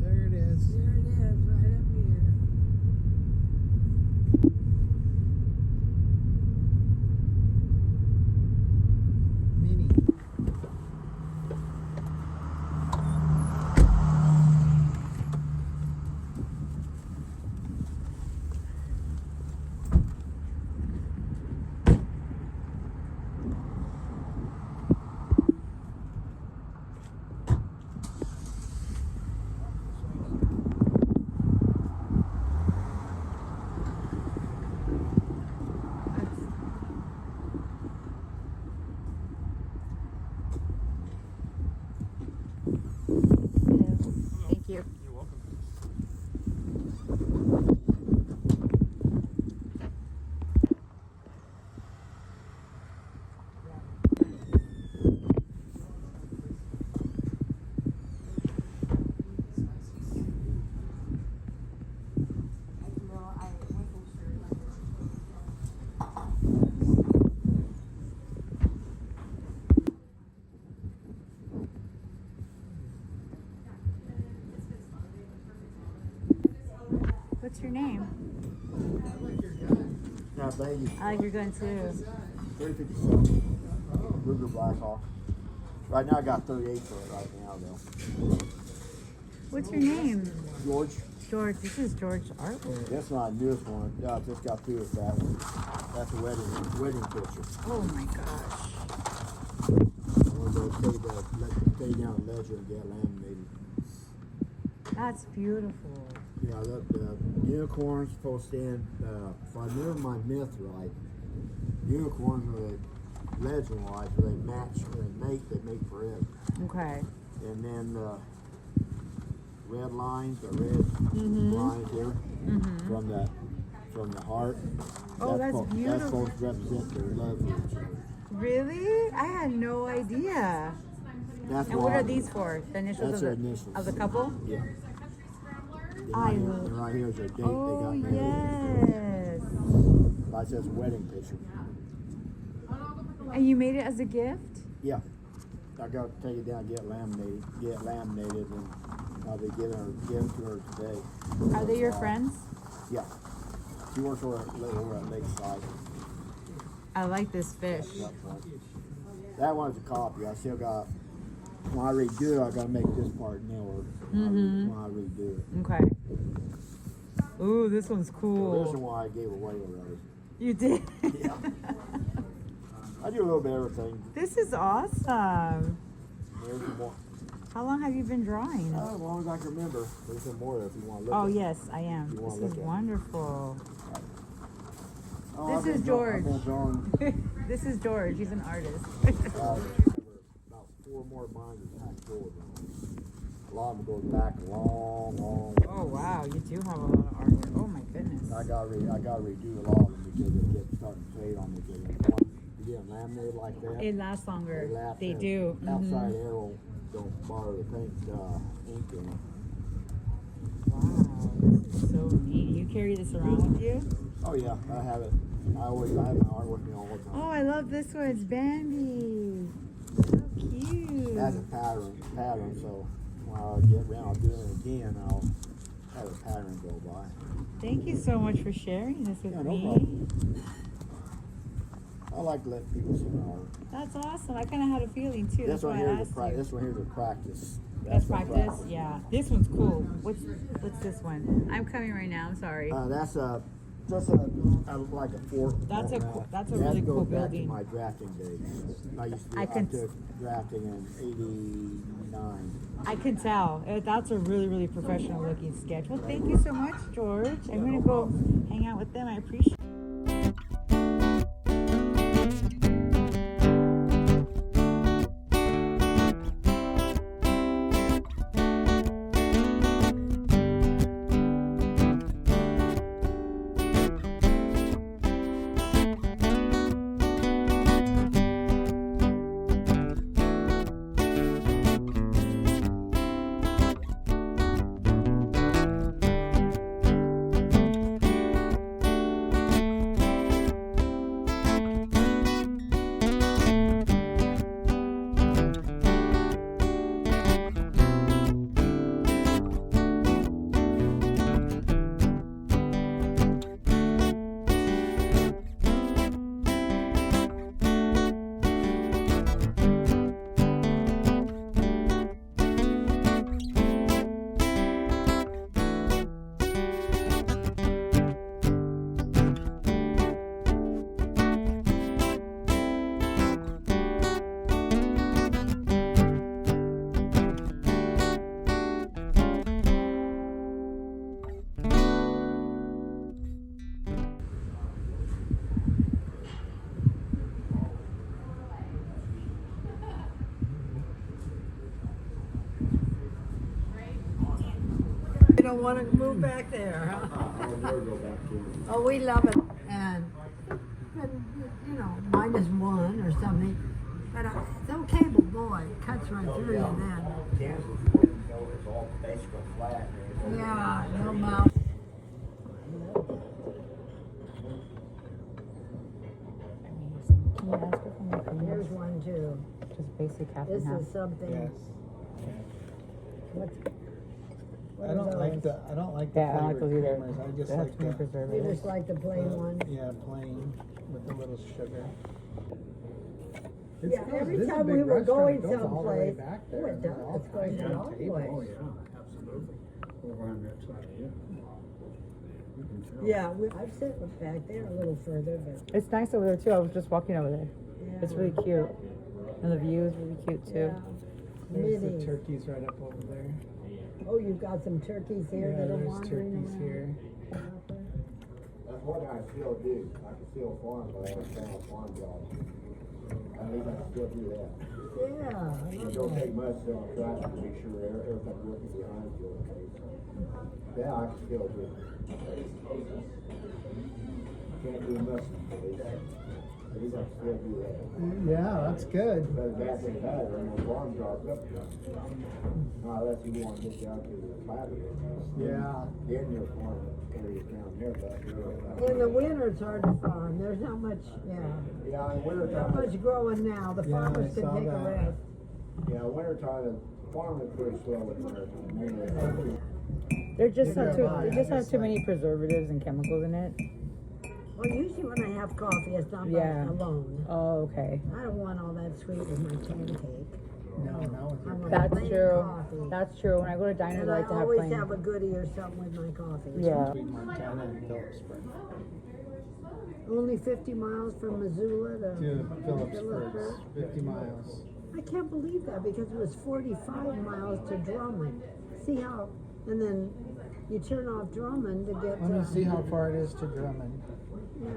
There it is. There it is, right up here. Mini. Thank you. You're welcome. What's your name? Yeah, thank you. I like your gun too. 357. Ruger Blackhawk. Right now I got 38 for it right now though. What's your name? George, George. This is George's artwork. that's my newest one. Yeah, I just got through with that one. That's a wedding picture. Oh my gosh. I want to take down ledger and get laminated. That's beautiful. Yeah, the unicorns supposed to stand, if I remember my myth right, unicorns are legend-wise, they match, they make forever. Okay. And then red lines, the red lines here from the heart. Oh, that's That's beautiful. supposed to represent their love for each other. Really? I had no idea. That's And what are these for? The initials That's of their the initials. of the couple? Yeah. I And love. right here's their date Oh they got married. yes. That's just a wedding picture. And you made it as a gift? Yeah. I got to take it down, get laminated, and I'll be giving to her today. Are they your friends? Yeah. She works over at Lakeside. I like this fish. That one's a copy. I still got, when I redo it, I got to make this part newer when I redo it. Okay. Ooh, this one's This is cool. why I gave away already. You did? Yeah. I do a little bit of everything. This is awesome. There's some more. How long have you been drawing? As long as I can remember. There's some more if you want to look Oh at. yes, I am. You wanna This look is at it. wonderful. Oh, This I've been is draw- George. I've been drawing This is George. He's an artist. about 4 more binders packed full of them. A lot of them goes back a long. Oh wow, you do have a lot of art. Oh my goodness. I got to redo a lot of them because they get starting to fade on me. Because you get them laminated like that. It lasts longer. last They and do. Outside arrow don't borrow the paint ink in it. Wow, this is so neat. You carry this around with you? Oh yeah, I have it. I have my art with me all the time. Oh, I love this one. It's Bambi. So cute. It has a pattern. So when I get around, I'll do it again. I'll have a pattern go by. Thank you so much for sharing this with Yeah, no me. problem. I like to let people see my art. That's awesome. I kind of had a feeling too. This That's one why I here's asked a you. this one here's a practice. That's the practice. Yeah, this one's cool. What's this one? I'm coming right now. I'm sorry. That's just like a fort. That's a format. that's a That really goes cool back building. to my drafting days. I used to I can- took drafting in '89. I can tell. That's a really, really professional looking sketch. Well, thank you so much, George. I'm going to go hang out with them. I appreciate it. don't want to move back there, huh? I'll never go back to it. Oh, we love it. And, you know, -1 or something. But it's okay, but boy, it cuts right through you then. Kansas, it's all basically flat. Yeah, no mouth. Can you ask her for my fingers? Here's one too. Just basic half This and half. is something. Yes. What I are don't like those? the I don't like the Yeah, I don't like flavored those either. creamers. I just They have like too many the You preservatives. just like the plain one? yeah, plain with a little sugar. Yeah, every this is a time big we were restaurant. going It goes all the way someplace, back oh, there. it does. All It's going kinds to of all the tables. way. Oh, yeah, absolutely. Over on that side, yeah. You can tell. Yeah, I've sat back there a little further, but It's nice over there too. I was just walking over there. yeah. It's really cute. And the view is really cute too. Yeah. There's the Minis. turkeys right up over there. Oh, you've got some turkeys here Yeah, that are there's wandering turkeys around. here. That's what I still do. I can still farm, but I don't have a farm job. At least I can still do that. Yeah, I It love don't that. take much to tractor to make sure everything's working behind you, okay? Yeah, I can still do it. Can't do much, at least I can still do that. Yeah, that's good. But that's the matter, when the farm job's up there. Unless you want to get down to the flatter. Yeah. Then your farm areas down there, but In the winter, it's hard to farm. There's not much, yeah, in winter not much time, growing now. The Yeah, farmers I can saw take a that. rest. yeah, winter time, the farm is pretty slow in winter time. Mainly, They're just Neither have too. am I. They just I have just too like- many preservatives and chemicals in it. Well, usually when I have coffee, it's not Yeah. alone. Oh, okay. I don't want all that sweet with my pancake. No, not with your I want That's plain true. coffee. That's true. When I go to diners, And I I like to have always plain. have a goodie or something with my coffee. Yeah. Between Montana and Phillipsburg. Only 50 miles from Missoula To to Phillipsburg, 50 miles. I can't believe that because it was 45 miles to Drummond. See how, and then you turn off Drummond to get Let me to, see how far it is to Drummond. yeah.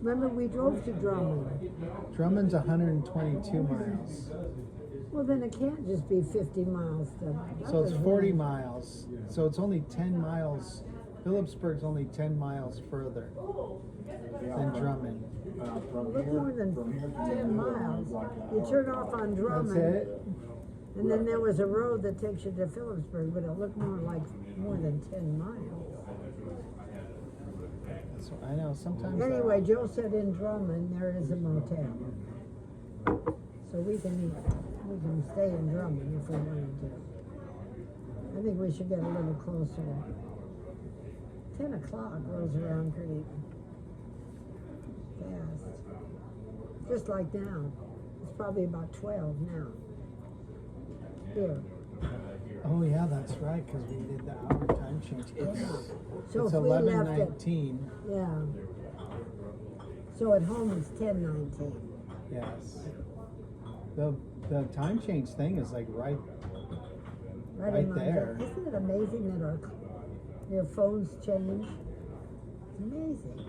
Remember we drove to Drummond. Drummond's 122 miles. Well, then it can't just be 50 miles to. So it's 40 miles. So it's only 10 miles. Phillipsburg's only 10 miles further than Drummond. from Look more than from here to 10 miles. You turn off on That's Drummond. it? And then there was a road that takes you to Phillipsburg, but it looked more like more than 10 miles. So I know sometimes. Anyway, Joe said in Drummond there is a motel. So we can stay in Drummond if we wanted to. I think we should get a little closer. 10 o'clock rolls around pretty fast. Just like now. It's probably about 12 now. Here. Oh yeah, that's right, because we did the hour time change. It's, So it's if we left it, 11:19. yeah. So at home it's 10:19. Yes. The time change thing is like right. Right Right in my there. bed. Isn't it amazing that your phones change? It's amazing.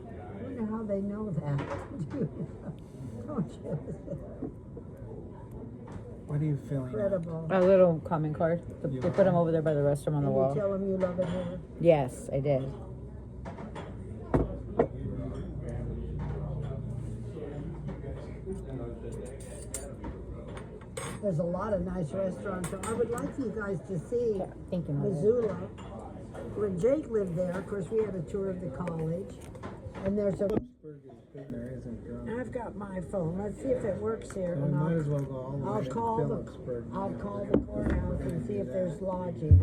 I wonder how they know that. Don't you? What are you feeling? Incredible. A little comment card. They put them over there by the restroom on the And you wall. tell them you love it here. Yes, I did. There's a lot of nice restaurants. So I would like you guys to see Thinking of it. Missoula. When Jake lived there, of course, we had a tour of the college. And there's a. There isn't Drummond. And I've got my phone. Let's see if it works here. We And might as well go all the way I'll to call Phillipsburg. I'll call the courthouse and see if there's lodging.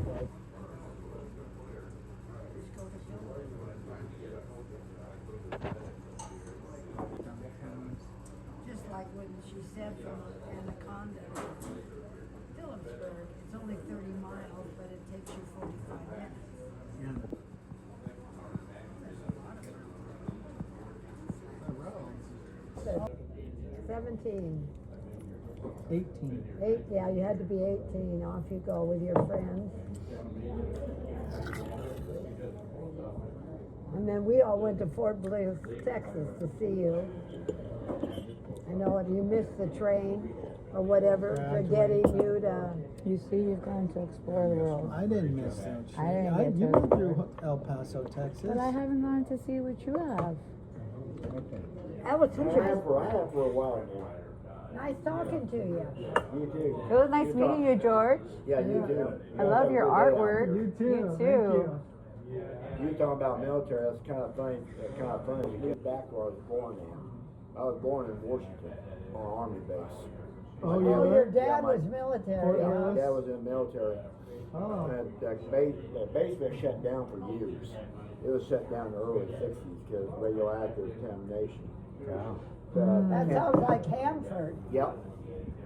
Just like when she said from Anaconda to Phillipsburg, it's only 30 miles, but it takes you 45 minutes. 17. 18. Yeah, you had to be 18. Off you go with your friends. And then we all went to Fort Bliss, Texas to see you. I know you missed the train. or whatever for getting you to. You see, you've gone to explore the world. I didn't miss that shit. I didn't get You to went explore. through El Paso, Texas. But I haven't gone to see what you have. That was I such have for a while now. nice talking to you. You too. It was nice meeting you, George. Yeah, you too. I love your artwork. You too. You Thank too. You talking about military? That's kind of funny. To get back where I was born in. I was born in Washington on an army base. Oh, Oh, yeah. your dad Yeah, my- was military. Fort huh? Lewis. My dad was in the military. Oh. And the base been shut down for years. It was shut down in the early 60s because of radioactive contamination. That sounds like Hanford. Yep,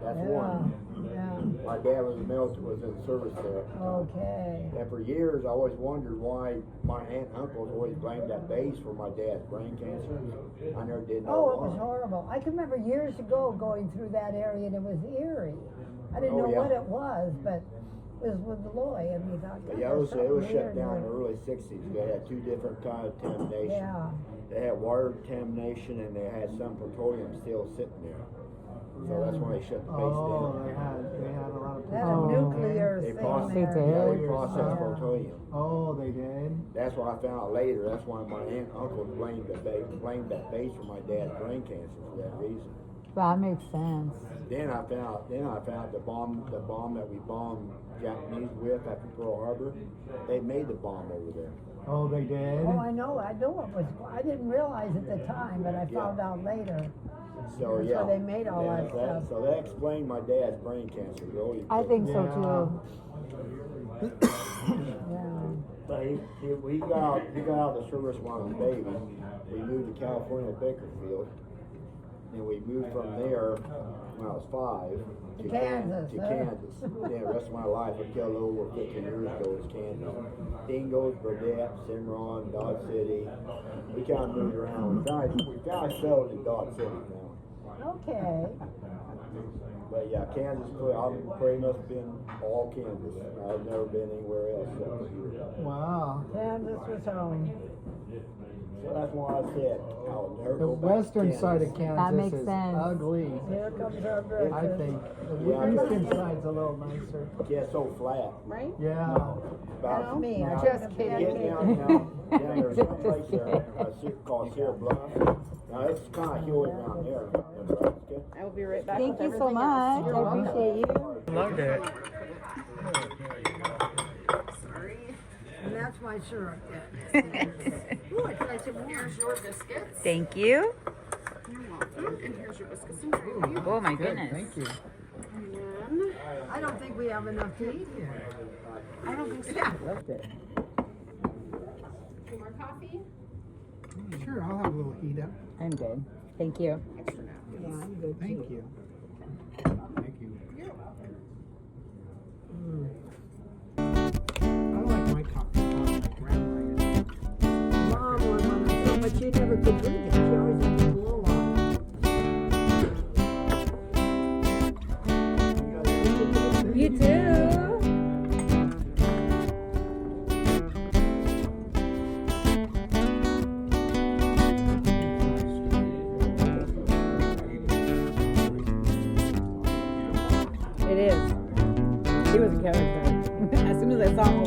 that's Yeah. one. Yeah. My dad was in service there. Okay. And for years, I always wondered why my aunt and uncles always blamed that base for my dad's brain cancer. I never did know Oh, why. it was horrible. I can remember years ago going through that area and it was eerie. I didn't know yeah. what it was, but it was with Loy and we thought, But God, yeah, it there's was something shut weird down in here. the early 60s. They had two different kinds of contamination. Yeah. They had water contamination and they had some petroleum still sitting there. So that's when they shut the base Oh, down. they had a lot of They had a Oh, nuclear They thing processed, They there. yeah, did? they processed Yeah. petroleum. Oh, they did? That's what I found out later. That's why my aunt and uncle blamed that base for my dad's brain cancer for that reason. That makes sense. Then I found the bomb that we bombed Japanese with after Pearl Harbor. They made the bomb over there. Oh, they did? Oh, I know it was. I didn't realize at the time, but I found out later. So That's yeah, why they made all that stuff. So that explained my dad's brain cancer. Really, I think so Yeah. too. Yeah. But he got out of the service when I was a baby. We moved to California, Bakersfield, and we moved from there when I was 5 to Kansas, To huh? Kansas. Yeah, the rest of my life until a little over 15 years ago was Kansas. Dingos, Burdette, Cimarron, Dodge City. We kind of moved around. We kind of settled in Dodge City now. Okay. But yeah, Kansas, I've pretty much been all Kansas. I've never been anywhere else except for here. Wow. Kansas was home. So that's why I said I'll never The go back to western Kansas. side of Kansas makes is sense. ugly. Here comes our I breakfast. think. Yeah. The eastern side's a little nicer. Yeah, so flat. Right? Yeah. That's me. Now, I Just took a kidding. bad Getting hit. down, there's a place there called Sierra Bluff. Now it's kind of hilly around there. Nebraska. I will be right back. Thank with you so everything much. else. You're I welcome. appreciate you. Loved it. Sorry. And that's my syrup. Ooh, I tried to. Here's your biscuits. Thank you. You're welcome. And here's your biscuits and gravy. Oh my Good, goodness. thank you. And then, I don't think we have enough to eat here. I don't think so. Loved it. Any more coffee? Sure, I'll have a little heat up. I'm good. Thank you. Extra napkins. Yeah, I'm good. Thank you. Thank you. I like my coffee. Like grandma is. Mom would want to, but she never could drink it. She always had to blow on it. You too. It is. He was a character. As soon as I saw him